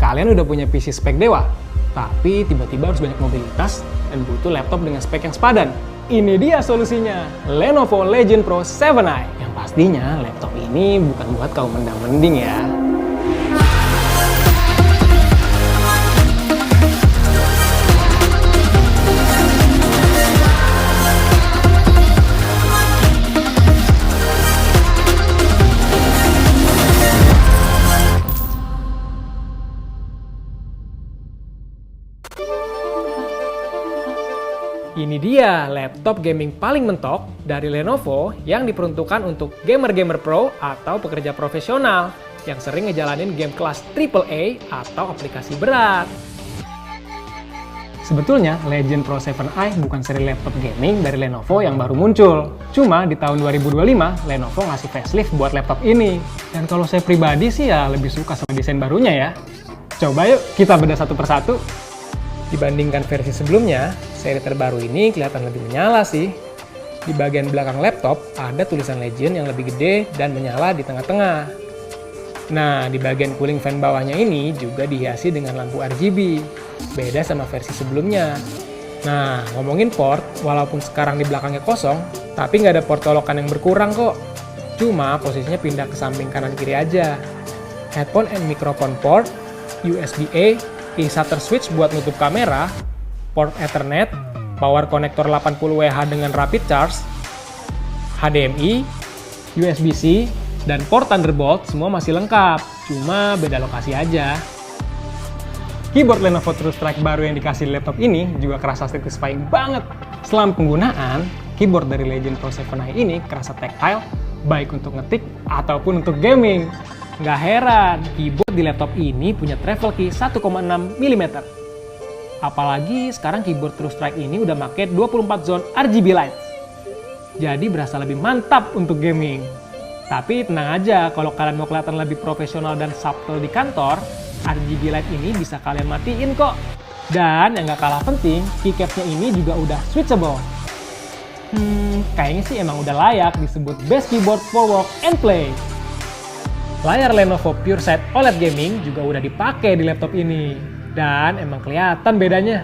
Kalian udah punya PC spek dewa, tapi tiba-tiba harus banyak mobilitas dan butuh laptop dengan spek yang sepadan. Ini dia solusinya, Lenovo Legion Pro 7i. Yang pastinya laptop ini bukan buat kaum mendang-mending ya. Ini dia laptop gaming paling mentok dari Lenovo yang diperuntukkan untuk gamer-gamer pro atau pekerja profesional yang sering ngejalanin game kelas AAA atau aplikasi berat. Sebetulnya Legion Pro 7i bukan seri laptop gaming dari Lenovo yang baru muncul. Cuma di tahun 2025 Lenovo ngasih facelift buat laptop ini. Dan kalau saya pribadi sih ya lebih suka sama desain barunya ya. Coba yuk kita bedah satu persatu. Dibandingkan versi sebelumnya, seri terbaru ini kelihatan lebih menyala sih. Di bagian belakang laptop ada tulisan Legion yang lebih gede dan menyala di tengah-tengah. Nah, di bagian cooling fan bawahnya ini juga dihiasi dengan lampu RGB. Beda sama versi sebelumnya. Nah, ngomongin port, walaupun sekarang di belakangnya kosong, tapi nggak ada port colokan yang berkurang kok. Cuma posisinya pindah ke samping kanan kiri aja. Headphone and microphone port, USB-A, eShutter switch buat nutup kamera, port Ethernet, power connector 80WH dengan rapid charge, HDMI, USB-C, dan port Thunderbolt semua masih lengkap, cuma beda lokasi aja. Keyboard Lenovo TrueStrike baru yang dikasih di laptop ini juga kerasa satisfying banget. Selama penggunaan, keyboard dari Legion Pro 7i ini kerasa tactile, baik untuk ngetik ataupun untuk gaming. Nggak heran, keyboard di laptop ini punya travel key 1,6 mm. Apalagi sekarang keyboard TrueStrike ini udah pakai 24 zone RGB lights. Jadi berasa lebih mantap untuk gaming. Tapi tenang aja, kalau kalian mau kelihatan lebih profesional dan subtle di kantor, RGB light ini bisa kalian matiin kok. Dan yang nggak kalah penting, keycapnya ini juga udah switchable. Kayaknya sih emang udah layak disebut best keyboard for work and play. Layar Lenovo PureSight OLED Gaming juga udah dipakai di laptop ini. Dan emang kelihatan bedanya.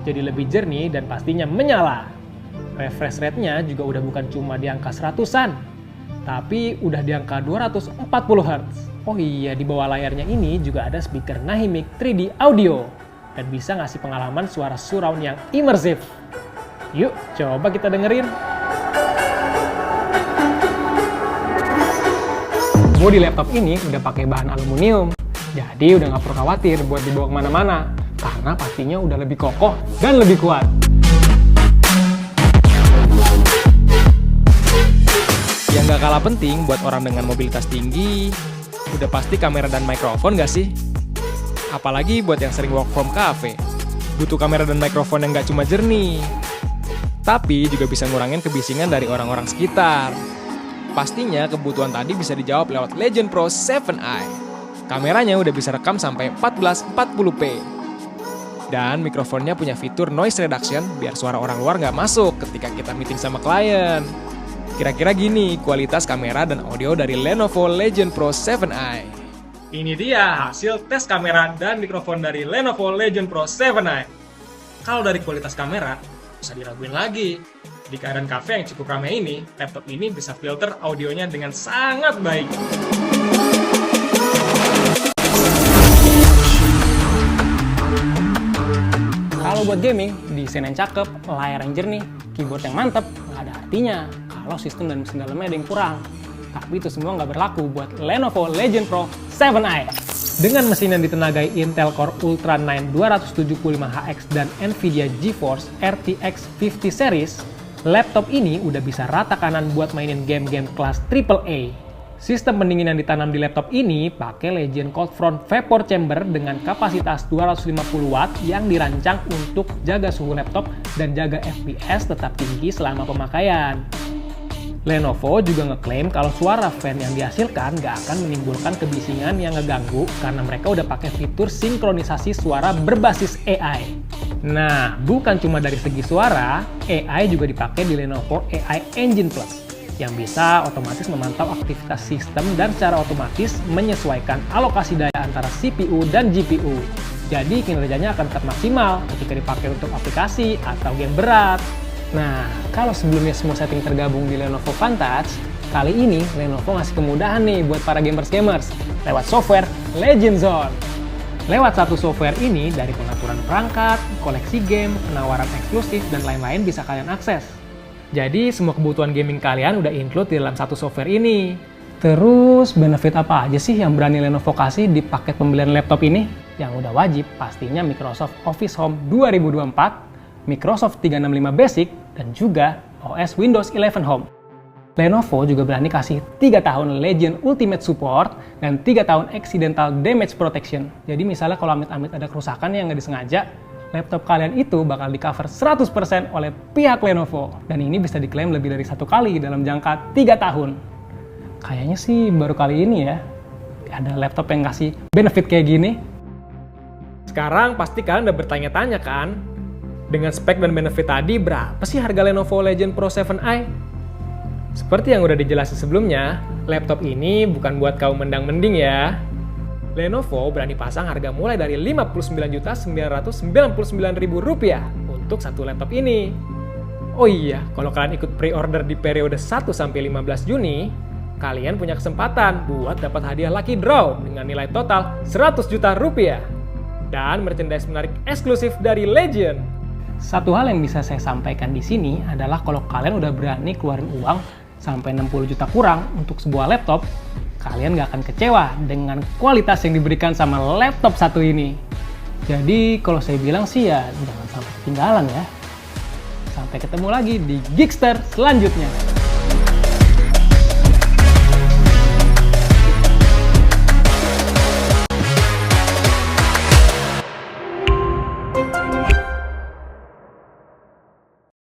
Jadi lebih jernih dan pastinya menyala. Refresh rate-nya juga udah bukan cuma di angka 100-an, tapi udah di angka 240 Hz. Oh iya, di bawah layarnya ini juga ada speaker Nahimic 3D Audio. Dan bisa ngasih pengalaman suara surround yang imersif. Yuk, coba kita dengerin. Bodi laptop ini udah pakai bahan aluminium, jadi udah nggak perlu khawatir buat dibawa kemana-mana, karena pastinya udah lebih kokoh dan lebih kuat. Yang nggak kalah penting buat orang dengan mobilitas tinggi, udah pasti kamera dan mikrofon nggak sih? Apalagi buat yang sering work from cafe, butuh kamera dan mikrofon yang nggak cuma jernih, tapi juga bisa ngurangin kebisingan dari orang-orang sekitar. Pastinya kebutuhan tadi bisa dijawab lewat Legion Pro 7i. Kameranya udah bisa rekam sampai 1440p. Dan mikrofonnya punya fitur noise reduction biar suara orang luar nggak masuk ketika kita meeting sama klien. Kira-kira gini kualitas kamera dan audio dari Lenovo Legion Pro 7i. Ini dia hasil tes kamera dan mikrofon dari Lenovo Legion Pro 7i. Kalau dari kualitas kamera, bisa diraguin lagi. Di keadaan cafe yang cukup ramai ini, laptop ini bisa filter audionya dengan sangat baik. Kalau buat gaming, desain yang cakep, layar yang jernih, keyboard yang mantep, nggak ada artinya kalau sistem dan mesin dalamnya ada yang kurang. Tapi itu semua nggak berlaku buat Lenovo Legion Pro 7i. Dengan mesin yang ditenagai Intel Core Ultra 9 275HX dan Nvidia GeForce RTX 50 series, laptop ini udah bisa rata kanan buat mainin game-game kelas AAA. Sistem pendingin yang ditanam di laptop ini pakai Legion Cold Front Vapor Chamber dengan kapasitas 250 watt yang dirancang untuk jaga suhu laptop dan jaga FPS tetap tinggi selama pemakaian. Lenovo juga ngeklaim kalau suara fan yang dihasilkan nggak akan menimbulkan kebisingan yang ngeganggu karena mereka udah pakai fitur sinkronisasi suara berbasis AI. Nah, bukan cuma dari segi suara, AI juga dipakai di Lenovo AI Engine Plus yang bisa otomatis memantau aktivitas sistem dan secara otomatis menyesuaikan alokasi daya antara CPU dan GPU. Jadi kinerjanya akan tetap maksimal ketika dipakai untuk aplikasi atau game berat. Nah, kalau sebelumnya semua setting tergabung di Lenovo Vantage, kali ini Lenovo ngasih kemudahan nih buat para gamers lewat software Legend Zone. Lewat satu software ini, dari pengaturan perangkat, koleksi game, penawaran eksklusif, dan lain-lain bisa kalian akses. Jadi, semua kebutuhan gaming kalian udah include di dalam satu software ini. Terus, benefit apa aja sih yang berani Lenovo kasih di paket pembelian laptop ini? Yang udah wajib, pastinya Microsoft Office Home 2024, Microsoft 365 Basic, dan juga OS Windows 11 Home. Lenovo juga berani kasih 3 tahun Legion Ultimate Support dan 3 tahun Accidental Damage Protection. Jadi misalnya kalau amit-amit ada kerusakan yang nggak disengaja, laptop kalian itu bakal di-cover 100% oleh pihak Lenovo. Dan ini bisa diklaim lebih dari 1 kali dalam jangka 3 tahun. Kayaknya sih baru kali ini ya, ada laptop yang ngasih benefit kayak gini. Sekarang pasti kalian udah bertanya-tanya kan? Dengan spek dan benefit tadi, berapa sih harga Lenovo Legion Pro 7i? Seperti yang udah dijelasin sebelumnya, laptop ini bukan buat kaum mendang-mending ya. Lenovo berani pasang harga mulai dari Rp59.999.000 untuk satu laptop ini. Oh iya, kalau kalian ikut pre-order di periode 1-15 Juni, kalian punya kesempatan buat dapat hadiah lucky draw dengan nilai total Rp100 juta. Dan merchandise menarik eksklusif dari Legend. Satu hal yang bisa saya sampaikan di sini adalah kalau kalian udah berani keluarin uang sampai 60 juta kurang untuk sebuah laptop, kalian gak akan kecewa dengan kualitas yang diberikan sama laptop satu ini. Jadi kalau saya bilang sih ya jangan sampai ketinggalan ya. Sampai ketemu lagi di Geekster selanjutnya.